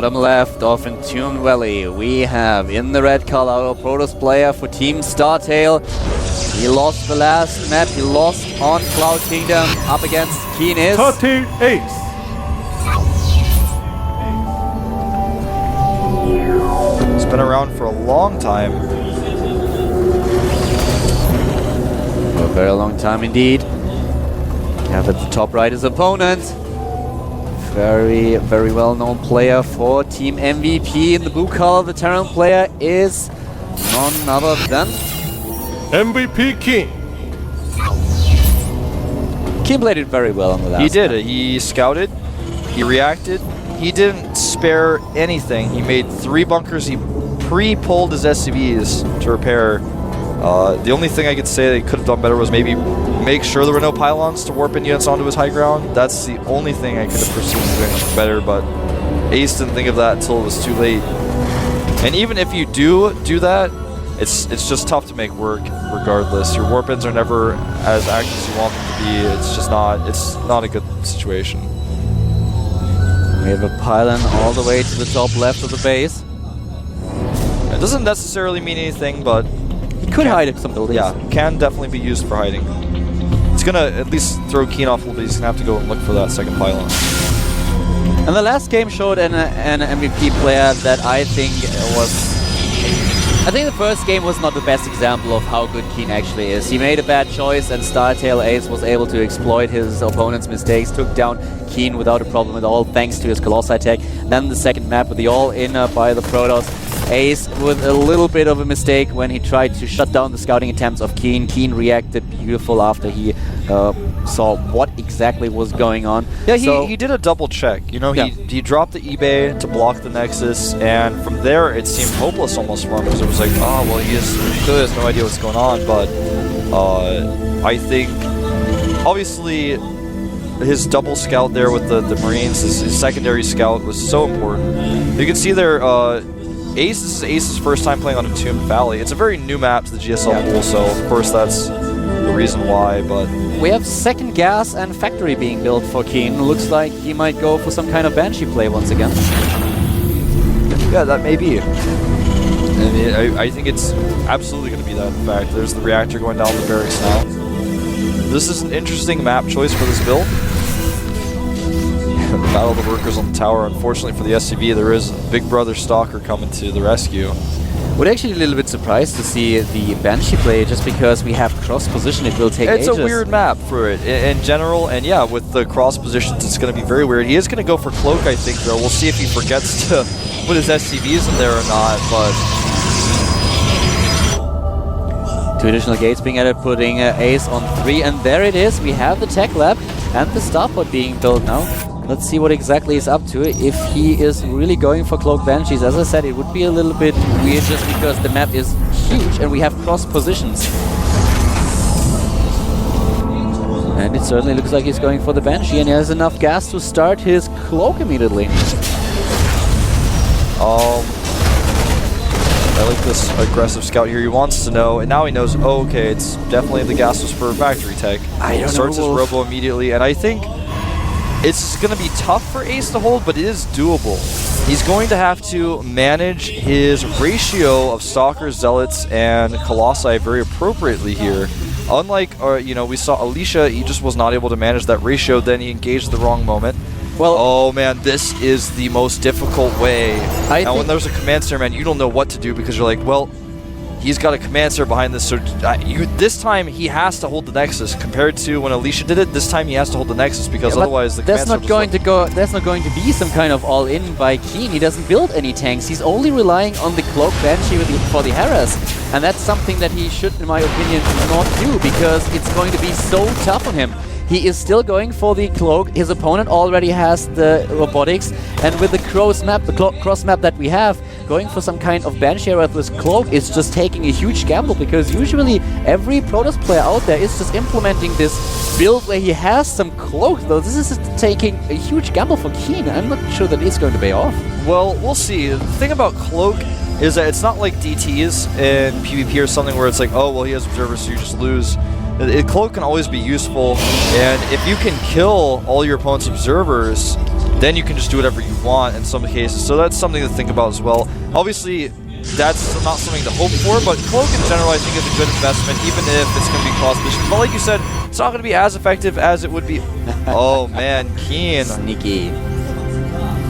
bottom left of Entombed Valley, we have in the red color our Protoss player for Team StarTale. He lost the last map, he lost on Cloud Kingdom up against Keen is 30 Ace. He's been around for a long time. For a very long time indeed. We have at the top right his opponent. Very, very well-known player for Team MVP. In the blue color, the Terran player is none other than MVP King. Keen played it very well on the last He did map. it. He scouted, he reacted, he didn't spare anything. He made 3 bunkers, he pre-pulled his SCVs to repair. The only thing I could say that he could have done better was maybe make sure there were no pylons to warp in units onto his high ground. That's the only thing I could have pursued doing better, but Ace didn't think of that until it was too late. And even if you do that, it's just tough to make work regardless. Your warp ins are never as active as you want them to be. It's just not a good situation. We have a pylon all the way to the top left of the base. It doesn't necessarily mean anything, but He could hide it some buildings. yeah, can definitely be used for hiding. It's gonna at least throw Keen off a little bit. He's gonna have to go and look for that second pylon. And the last game showed an MVP player that I think was... I think the first game was not the best example of how good Keen actually is. He made a bad choice and StarTale Ace was able to exploit his opponent's mistakes, took down Keen without a problem at all thanks to his Colossi tech. Then the second map with the all-in by the Protoss. Ace with a little bit of a mistake when he tried to shut down the scouting attempts of Keen. Keen reacted beautiful after he saw what exactly was going on. Yeah, So- he did a double check. You know, Yeah. he dropped the eBay to block the Nexus, and from there it seemed hopeless almost for him because it was like, oh, well, he clearly has no idea what's going on. But I think, obviously, his double scout there with the Marines, his secondary scout was so important. You can see there, this is Ace's first time playing on Entombed Valley. It's a very new map to the GSL pool, so of course that's the reason why, but... We have second gas and factory being built for Keen. Looks like he might go for some kind of Banshee play once again. Yeah, that may be. And I think it's absolutely going to be that, in fact. There's the reactor going down the barracks now. This is an interesting map choice for this build. The Battle of the Workers on the tower. Unfortunately for the SCV, there is Big Brother Stalker coming to the rescue. We're actually a little bit surprised to see the Banshee play just because we have cross position. It will take ages. It's a weird map for it in general, and yeah, with the cross positions, it's going to be very weird. He is going to go for Cloak, I think, though. We'll see if he forgets to put his SCVs in there or not, but... 2 additional gates being added, putting Ace on 3, and there it is. We have the tech lab and the starport being built now. Let's see what exactly he's up to. If he is really going for Cloak Banshees, as I said, it would be a little bit weird just because the map is huge and we have cross positions. And it certainly looks like he's going for the Banshee, and he has enough gas to start his Cloak immediately. I like this aggressive scout here. He wants to know, and now he knows, oh, okay, it's definitely the gas was for factory tech. I don't Starts know. his robo immediately, and I think it's going to be tough for Ace to hold, but it is doable. He's going to have to manage his ratio of Stalkers, Zealots, and Colossi very appropriately here. Unlike, you know, we saw Alicia, he just was not able to manage that ratio, then he engaged the wrong moment. Well, oh man, this is the most difficult way. Now when there's a command center, man, you don't know what to do because you're like, well, he's got a command center behind this, so this time he has to hold the Nexus. Compared to when Alicia did it, this time he has to hold the Nexus because otherwise the command center There's not going to be some kind of all-in by Keen. He doesn't build any tanks. He's only relying on the Cloak Banshee for the harass, and that's something that he should, in my opinion, not do because it's going to be so tough on him. He is still going for the Cloak. His opponent already has the robotics, and with the cross map, cross map that we have, going for some kind of Banshee with this Cloak is just taking a huge gamble because usually every Protoss player out there is just implementing this build where he has some Cloak. Though this is taking a huge gamble for Keen. I'm not sure that it's going to pay off. Well, we'll see. The thing about Cloak is that it's not like DTs in PvP or something where it's like, oh, well, he has observers, so you just lose. Cloak can always be useful, and if you can kill all your opponent's observers, then you can just do whatever you want in some cases. So that's something to think about as well. Obviously, that's not something to hope for, but Cloak in general I think is a good investment, even if it's going to be cost efficient. But like you said, it's not going to be as effective as it would be. Oh man, Keen. Sneaky.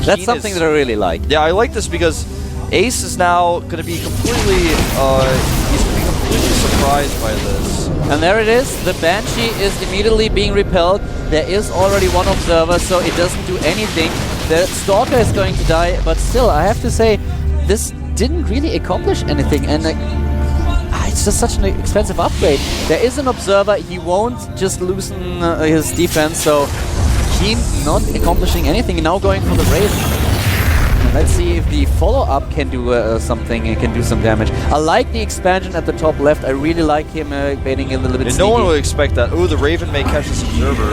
That's something that I really like. Yeah, I like this because Ace is now going to be completely, he's going to be completely surprised by this. And there it is, the Banshee is immediately being repelled. There is already one observer, so it doesn't do anything. The Stalker is going to die, but still, I have to say, this didn't really accomplish anything, and it's just such an expensive upgrade. There is an observer, he won't just loosen his defense, so Keen not accomplishing anything, now going for the Raven. Let's see if the follow-up can do something and can do some damage. I like the expansion at the top left. I really like him baiting a little bit. No one would expect that. Ooh, the Raven may catch this observer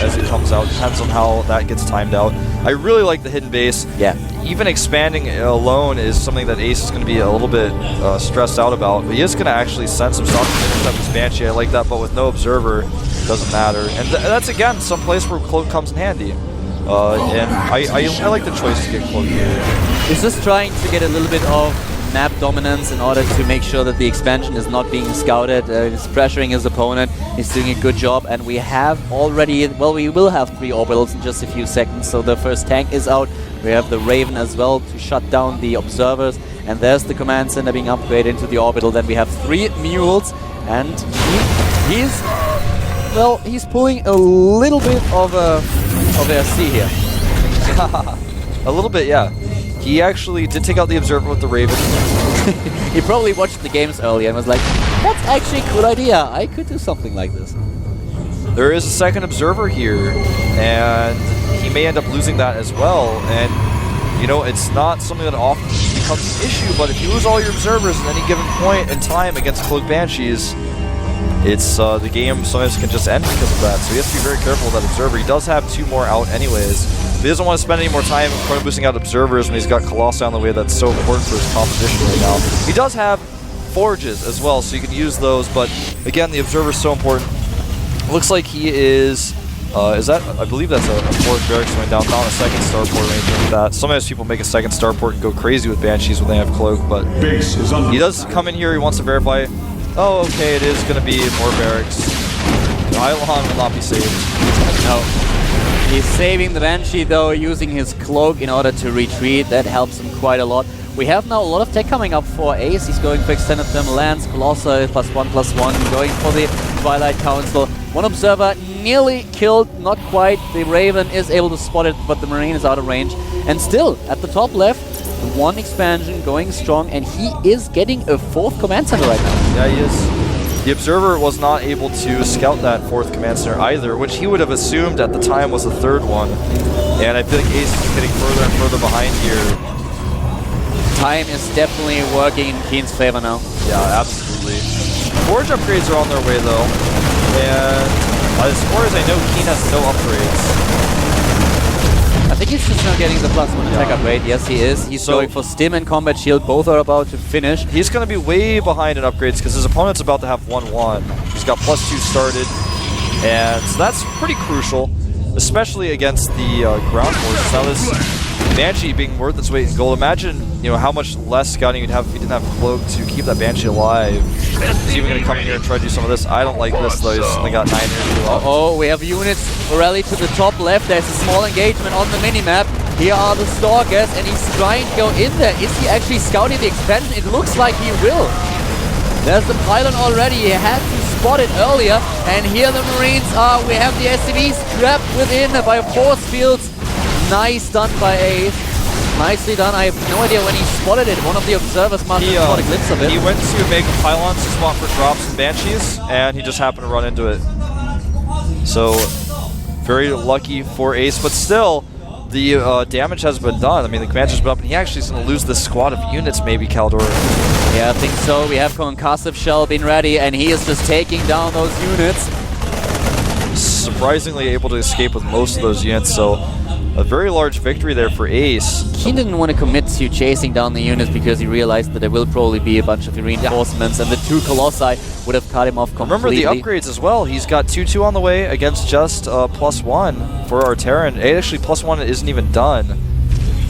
as it comes out. Depends on how that gets timed out. I really like the hidden base. Yeah. Even expanding alone is something that Ace is going to be a little bit stressed out about. But he is going to actually send some stuff to finish up his Banshee. I like that, but with no observer, it doesn't matter. And that's, again, some place where Cloak comes in handy. And I like the choice to get Cloak here. He's just trying to get a little bit of map dominance in order to make sure that the expansion is not being scouted. He's pressuring his opponent. He's doing a good job, and we have already, well, we will have 3 orbitals in just a few seconds. So the first tank is out. We have the Raven as well to shut down the observers, and there's the command center being upgraded into the orbital. Then we have 3 mules, and he's well, he's pulling a little bit of a C here. A little bit, yeah. He actually did take out the observer with the Raven. He probably watched the games earlier and was like, that's actually a good idea. I could do something like this. There is a second observer here, and he may end up losing that as well. And, you know, it's not something that often becomes an issue, but if you lose all your observers at any given point in time against Cloak Banshees, it's the game sometimes can just end because of that. So he has to be very careful with that observer. He does have 2 more out anyways. He doesn't want to spend any more time chrono boosting out observers when he's got Colossi on the way. That's so important for his composition right now. He does have forges as well, so you can use those, but again, the observer is so important. Looks like he is that, I believe that's a 4th barracks going down, not a 2nd starport or anything like that. Sometimes people make a 2nd starport and go crazy with Banshees when they have Cloak, but he does come in here, he wants to verify. Oh, okay, it is going to be more barracks. Nylon will not be saved. No. He's saving the Banshee, though, using his Cloak in order to retreat. That helps him quite a lot. We have now a lot of tech coming up for Ace. He's going for Extended Thermal Lance, Colossi, +1/+1, going for the Twilight Council. 1 observer nearly killed, not quite. The Raven is able to spot it, but the Marine is out of range. And still, at the top left, 1 expansion going strong, and he is getting a 4th command center right now. Yeah, he is. The observer was not able to scout that 4th command center either, which he would have assumed at the time was the 3rd one. And I feel like Ace is getting further and further behind here. Time is definitely working in Keen's favor now. Yeah, absolutely. Forge upgrades are on their way though, and as far as I know, Keen has no upgrades. I think he's just now getting the +1 attack upgrade. Yes, he is. He's going for Stim and Combat Shield. Both are about to finish. He's going to be way behind in upgrades because his opponent's about to have 1-1. He's got +2 started, and so that's pretty crucial, especially against the ground forces. Now this Banshee being worth its weight in gold. Imagine, you know, how much less scouting you'd have if you didn't have Cloak to keep that Banshee alive. He's even going to come in here and try to do some of this. I don't like this though. He's only got 9 here. Oh, we have units rally to the top left. There's a small engagement on the minimap. Here are the Stalkers, and he's trying to go in there. Is he actually scouting the expansion? It looks like he will. There's the pylon already. He had to spot it earlier. And here the Marines are. We have the SCVs trapped within by force fields. Nice done by Ace. Nicely done. I have no idea when he spotted it. One of the observers must have caught a glimpse of it. He went to make pylons to spot for drops and Banshees, and he just happened to run into it. So, very lucky for Ace, but still, the damage has been done. I mean, the command has been up, and he actually is going to lose this squad of units, maybe, Kaldor. Yeah, I think so. We have Concussive Shell been ready, and he is just taking down those units. Surprisingly able to escape with most of those units, so a very large victory there for Ace. Keen didn't want to commit to chasing down the units because he realized that there will probably be a bunch of reinforcements, and the 2 Colossi would have cut him off completely. Remember the upgrades as well. He's got 2-2 on the way against just +1 for our Terran. Actually, +1 isn't even done.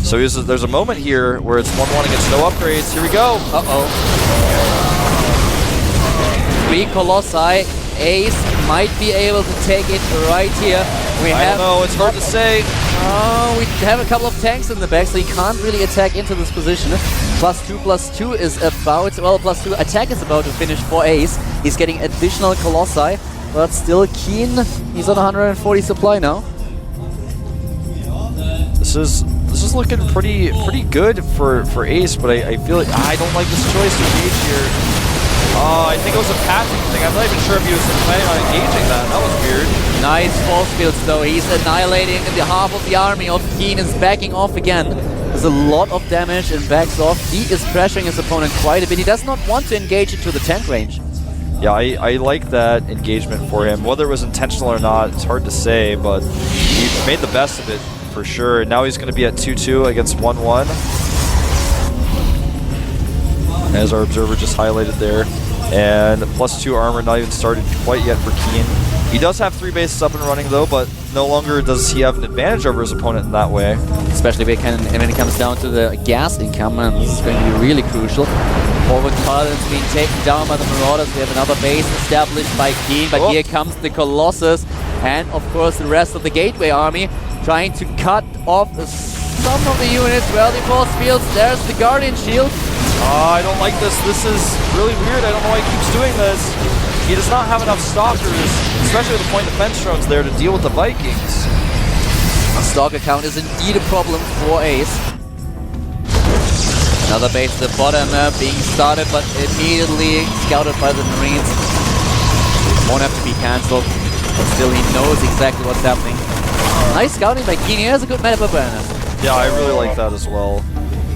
So there's a moment here where it's 1-1 against no upgrades. Here we go. Uh-oh. 3 Colossi. Ace might be able to take it right here. I don't know, it's hard to say. Oh, we have a couple of tanks in the back, so he can't really attack into this position. +2/+2 is about, well, +2 attack is about to finish for Ace. He's getting additional Colossi, but still Keen. He's on 140 supply now. This is looking pretty good for Ace, but I feel like I don't like this choice to engage here. I think it was a passing thing. I'm not even sure if he was planning on engaging that. That was weird. Nice force fields though. He's annihilating the half of the army of Keen, is backing off again. There's a lot of damage and backs off. He is pressuring his opponent quite a bit. He does not want to engage into the tank range. Yeah, I like that engagement for him. Whether it was intentional or not, it's hard to say, but he made the best of it for sure. Now he's going to be at 2-2 against 1-1. As our observer just highlighted there. And +2 armor not even started quite yet for Keen. He does have 3 bases up and running though, but no longer does he have an advantage over his opponent in that way. Especially when it comes down to the gas income, and this is going to be really crucial. Forward Paladins being taken down by the Marauders. We have another base established by Keen, but here comes the Colossus, and of course the rest of the Gateway army trying to cut off some of the units. Well, the force fields, there's the Guardian Shield. I don't like this. This is really weird. I don't know why he keeps doing this. He does not have enough stalkers, especially with the point defense drones there, to deal with the Vikings. A stalker count is indeed a problem for Ace. Another base at the bottom being started, but immediately scouted by the Marines. Won't have to be cancelled, but still he knows exactly what's happening. Nice scouting by Keen. He has a good map awareness. Yeah, I really like that as well.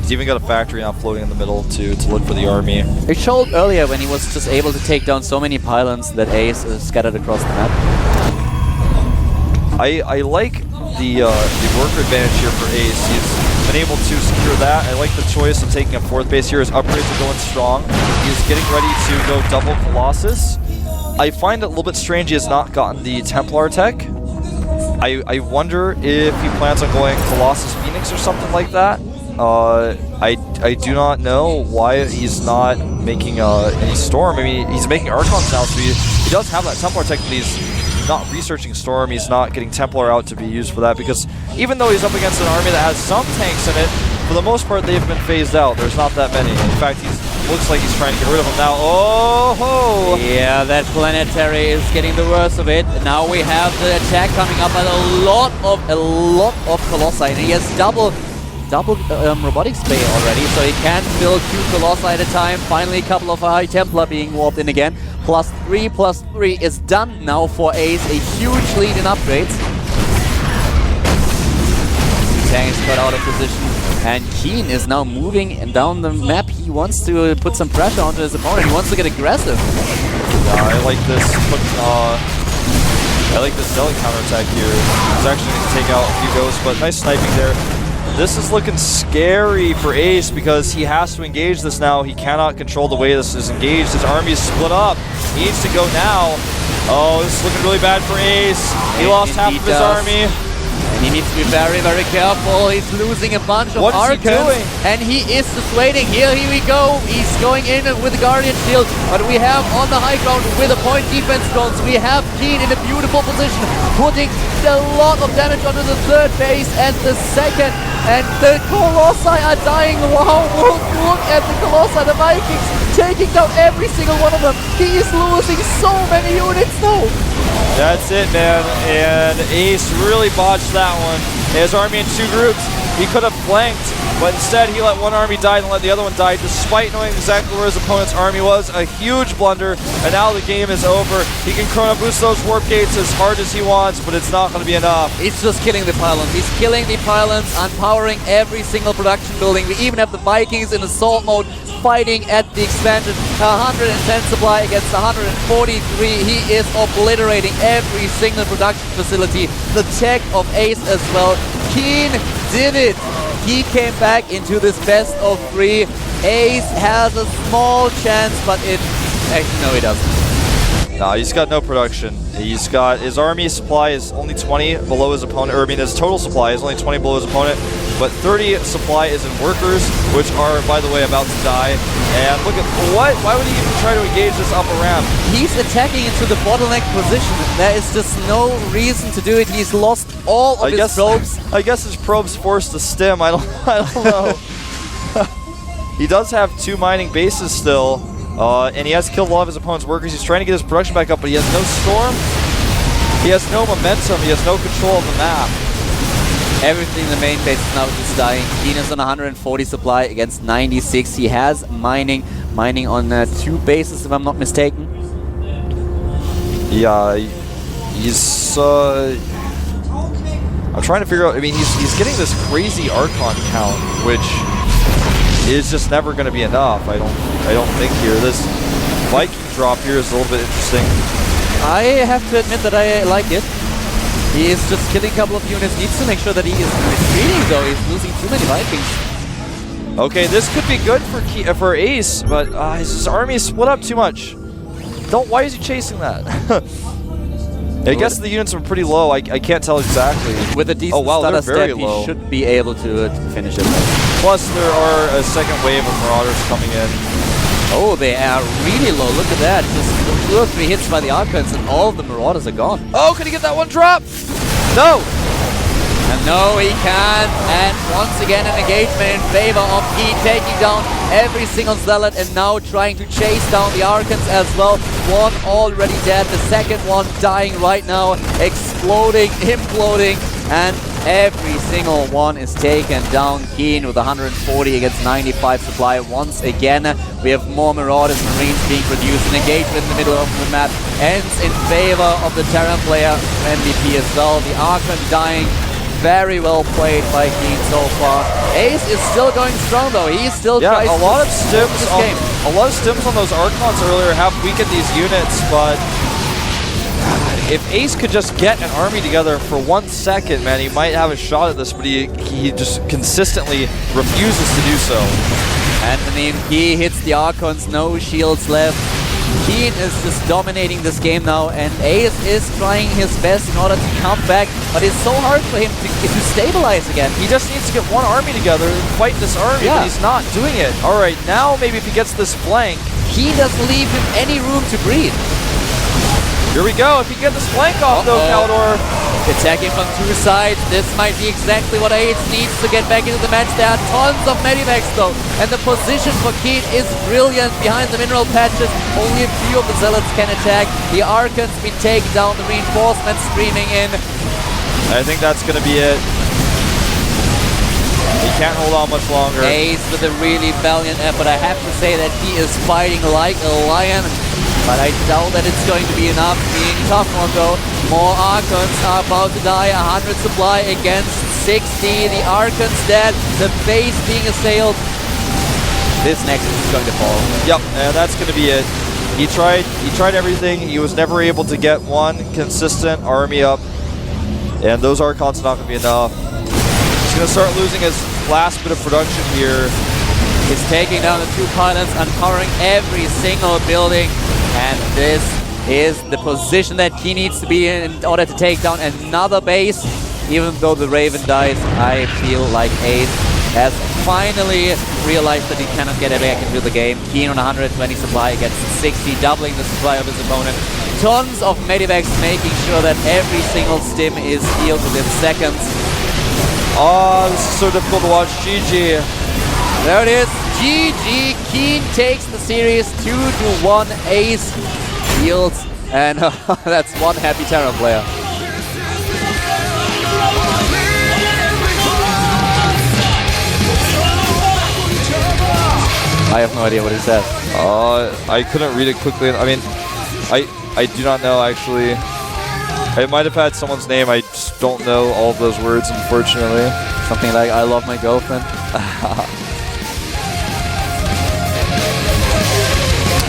He's even got a factory now floating in the middle to look for the army. It showed earlier when he was just able to take down so many pylons that Ace is scattered across the map. I like the worker advantage here for Ace. He's been able to secure that. I like the choice of taking a 4th base here. His upgrades are going strong. He's getting ready to go double Colossus. I find it a little bit strange he has not gotten the Templar tech. I wonder if he plans on going Colossus Phoenix or something like that. I do not know why he's not making any Storm. I mean, he's making Archons now, so he does have that Templar tech, but he's not researching Storm. He's not getting Templar out to be used for that, because even though he's up against an army that has some tanks in it, for the most part they've been phased out. There's not that many. In fact, looks like he's trying to get rid of them now. Oh ho! Yeah, that planetary is getting the worst of it. Now we have the attack coming up, and a lot of Colossi, and he has double robotics bay already, so he can build 2 Colossi at a time. Finally, a couple of High Templar being warped in again. +3/+3 is done now for Ace. A huge lead in upgrades. Tanks got out of position, and Keen is now moving down the map. He wants to put some pressure onto his opponent. He wants to get aggressive. Yeah, I like this. I like this Zealot counterattack here. He's actually going to take out a few ghosts, but nice sniping there. This is looking scary for Ace because he has to engage this now. He cannot control the way this is engaged. His army is split up. He needs to go now. Oh, this is looking really bad for Ace. He lost half of his army. And he needs to be very, very careful. He's losing a bunch of Archons. What is he doing? And he is dissuading. Here we go. He's going in with the Guardian Shield. But we have on the high ground with the point defense drones, we have Keen in a beautiful position, putting a lot of damage onto the 3rd base and the 2nd. And the Colossi are dying. Wow, look at the Colossi, the Vikings, taking down every single one of them. He is losing so many units now. That's it, man. And Ace really botched that one. His army in 2 groups. He could have flanked, but instead he let one army die and let the other one die, despite knowing exactly where his opponent's army was. A huge blunder, and now the game is over. He can Chrono Boost those Warp Gates as hard as he wants, but it's not going to be enough. He's just killing the pylons. He's killing the pylons, empowering every single production building. We even have the Vikings in assault mode, fighting at the expansion. 110 supply against 143. He is obliterating every single production facility. The tech of Ace as well. Keen did it. he came back into this best of 3. Ace has a small chance, but actually, no, he doesn't. Nah, he's got no production. He's got, his army supply is only 20 below his opponent, or I mean his total supply is only 20 below his opponent, but 30 supply is in workers, which are, by the way, about to die. And look at, what? Why would he even try to engage this upper ramp? He's attacking into the bottleneck position. There is just no reason to do it. He's lost all of his probes. I guess his probes forced the stim. I don't know. He does have 2 mining bases still. And he has killed a lot of his opponent's workers. He's trying to get his production back up, but he has no storm. He has no momentum. He has no control of the map. Everything in the main base is now just dying. Keen is on 140 supply against 96. He has mining on 2 bases, if I'm not mistaken. Yeah, he's... I'm trying to figure out... I mean, he's getting this crazy Archon count, which is just never going to be enough. I don't think here. This Viking drop here is a little bit interesting. I have to admit that I like it. He is just killing a couple of units. Needs to make sure that he is retreating, though. He's losing too many Vikings. Okay, this could be good for Ace, but his army is split up too much. Why is he chasing that? I guess the units are pretty low. I can't tell exactly. With a decent starter step, he should be able to finish it. Plus, there are a second wave of Marauders coming in. Oh, they are really low. Look at that. Just 2 or 3 hits by the Archons, and all of the Marauders are gone. Oh, can he get that one drop? No! And no, he can't. And once again, an engagement in favor of Keen, taking down every single Zealot and now trying to chase down the Archons as well. One already dead, the second one dying right now, exploding, imploding, and every single one is taken down. Keen with 140 against 95 supply. Once again, we have more Marauders Marines being produced. An engagement in the middle of the map ends in favor of the Terran player MVP as well. The Archon dying. Very well played by Keen so far. Ace is still going strong though. He still tries a lot of stims on those Archons earlier have weakened these units, but if Ace could just get an army together for 1 second, man, he might have a shot at this, but he just consistently refuses to do so. And I mean, he hits the Archons, no shields left. Keen is just dominating this game now, and Ace is trying his best in order to come back, but it's so hard for him to stabilize again. He just needs to get one army together and fight this army, but he's not doing it. Alright, now maybe if he gets this flank. Keen doesn't leave him any room to breathe. Here we go, if he can get this flank off though, Caldor. Attacking from 2 sides, this might be exactly what Ace needs to get back into the match. There are tons of medivacs though, and the position for Keen is brilliant behind the mineral patches. Only a few of the Zealots can attack. The Archons been taken down, the reinforcements streaming in. I think that's going to be it. He can't hold on much longer. Ace with a really valiant effort. I have to say that he is fighting like a lion, but I doubt that it's going to be enough. Being tough one though. More Archons are about to die. 100 supply against 60. The Archons dead. The base being assailed. This Nexus is going to fall. Yep, and that's going to be it. He tried everything. He was never able to get one consistent army up, and those Archons are not going to be enough. He's going to start losing his last bit of production here. He's taking down the 2 pilots, uncovering every single building, and this is the position that he needs to be in order to take down another base. Even though the Raven dies, I feel like Ace has finally realized that he cannot get it back into the game. Keen on 120 supply against 60, doubling the supply of his opponent. Tons of medivacs making sure that every single stim is healed within seconds. Oh, this is so difficult to watch. GG. There it is. GG. Keen takes the series 2-1. Ace yields, and that's one happy Terran player. I have no idea what he said. I couldn't read it quickly. I mean, I do not know actually. I might have had someone's name. I just don't know all of those words, unfortunately. Something like "I love my girlfriend."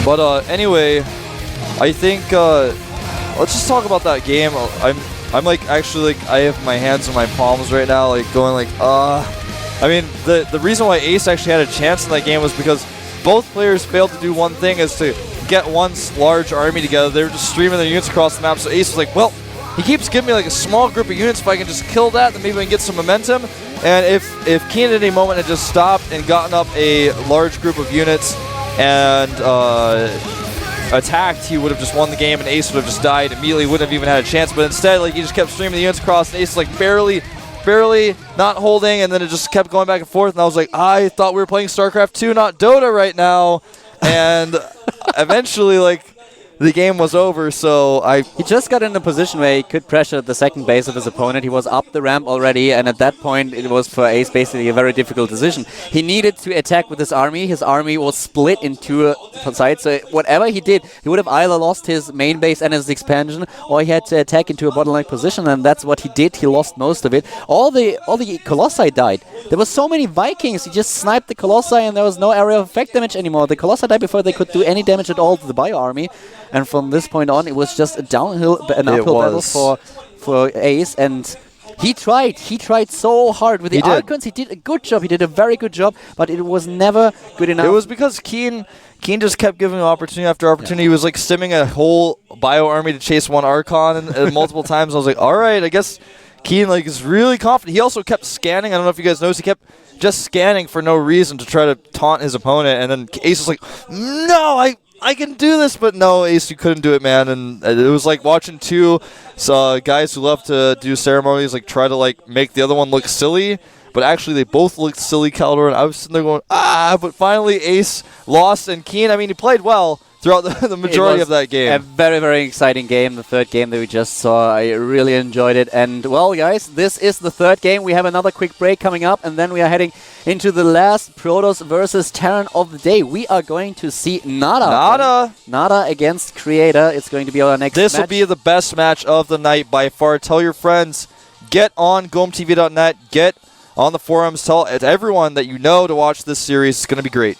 But anyway, I think let's just talk about that game. I'm like actually like I have my hands in my palms right now, like going like I mean, the reason why Ace actually had a chance in that game was because both players failed to do one thing, is to get one large army together. They were just streaming their units across the map, so Ace was like, well, he keeps giving me like a small group of units. If I can just kill that, then maybe I can get some momentum. And if Keen at any moment had just stopped and gotten up a large group of units and attacked, he would have just won the game, and Ace would have just died immediately, wouldn't have even had a chance. But instead, like, he just kept streaming the units across, and Ace like barely not holding, and then it just kept going back and forth. And I was like, I thought we were playing StarCraft 2, not Dota right now. And eventually, like, the game was over, so He just got in a position where he could pressure the second base of his opponent. He was up the ramp already, and at that point, it was for Ace basically a very difficult decision. He needed to attack with his army. His army was split in two sides, so whatever he did, he would have either lost his main base and his expansion, or he had to attack into a bottleneck position, and that's what he did. He lost most of it. All the Colossi died. There were so many Vikings. He just sniped the Colossi, and there was no area of effect damage anymore. The Colossi died before they could do any damage at all to the Bio army. And from this point on, it was just an uphill battle for Ace, and he tried so hard with the Archons. He did a good job. He did a very good job, but it was never good enough. It was because Keen just kept giving him opportunity after opportunity. He was like stimming a whole Bio army to chase one Archon and multiple times. I was like, all right, I guess Keen like is really confident. He also kept scanning. I don't know if you guys noticed. He kept just scanning for no reason to try to taunt his opponent, and then Ace was like, no, I can do this, but no, Ace, you couldn't do it, man. And it was like watching two guys who love to do ceremonies like try to like make the other one look silly, but actually they both looked silly, Caldor, and I was sitting there going, but finally Ace lost, and Keen, I mean, he played well throughout the majority of that game. A very, very exciting game, the third game that we just saw. I really enjoyed it. And, well, guys, this is the third game. We have another quick break coming up, and then we are heading into the last Protoss versus Terran of the day. We are going to see Nada against Creator. It's going to be our next match. This will be the best match of the night by far. Tell your friends, get on GOMTV.net, get on the forums, tell everyone that you know to watch this series. It's going to be great.